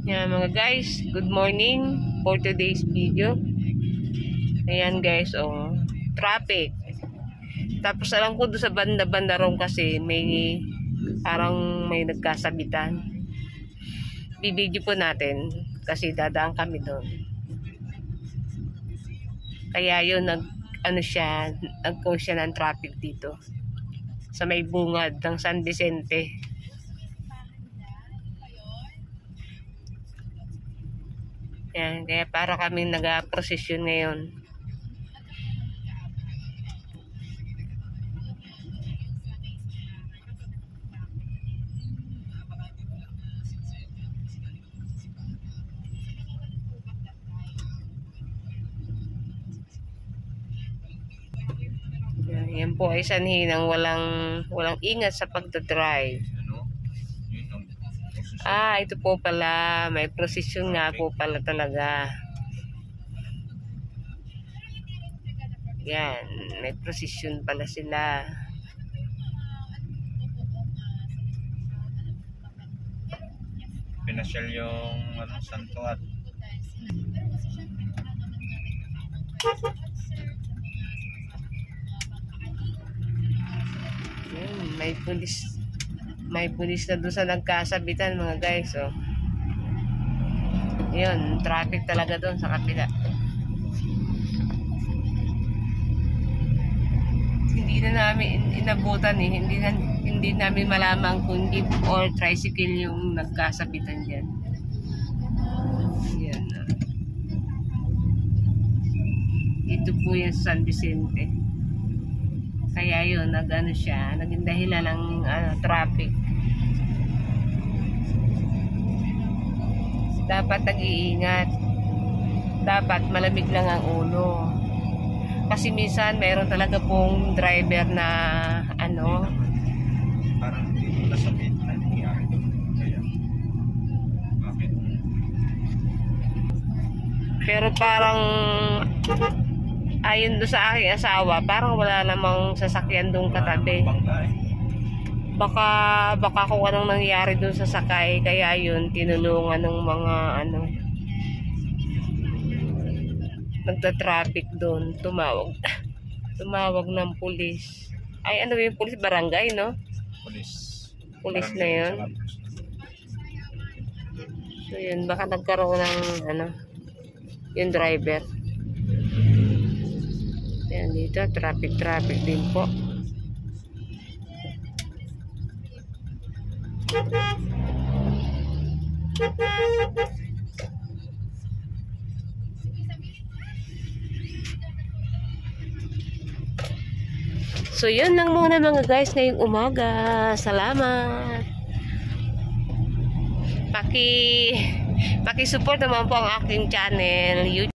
Yan mga guys, good morning for today's video. Ayan guys, oh, traffic. Tapos alam ko doon sa banda-banda ron kasi may parang may nagkasabitan. Bibidyo po natin kasi dadaan kami doon. Kaya yun, nag-cause siya ng traffic dito sa may bungad ng San Vicente. Yan, kaya para kami nag-prosesyon ngayon. Yan po ay sanhi ng walang ingat sa pagdadrive. Ito po pala, may prosesyon nga po pala talaga. Yan, may prosesyon pala sila. Pinasyal yung santo at may pulis na doon sa nagkasabitan mga guys, oh. Yun, traffic talaga doon sa kapila. Hindi na namin inabutan hindi namin malaman kung jeep or tricycle yung nagkasabitan dyan. Yan, oh. Ito po yung San Vicente. Kaya yun, naging dahilan ng traffic. Dapat nag-iingat. Dapat malamig lang ang ulo. Kasi minsan mayroon talaga pong driver na parang nasabit na nangyari doon. Kaya, bakit? Pero parang ayon doon sa aking asawa, parang wala namang sasakyan doon katabi. Baka kung anong nangyari doon sa sakay, kaya yun, tinulungan ng mga nagta-traffic doon, tumawag ng pulis. Yung pulis? Barangay, no? Pulis na yun. So yun, baka nagkaroon ng yung driver. Ayan, dito traffic din po. So yun lang muna mga guys ngayong umaga. Salamat. Paki-support naman po ang aking channel YouTube.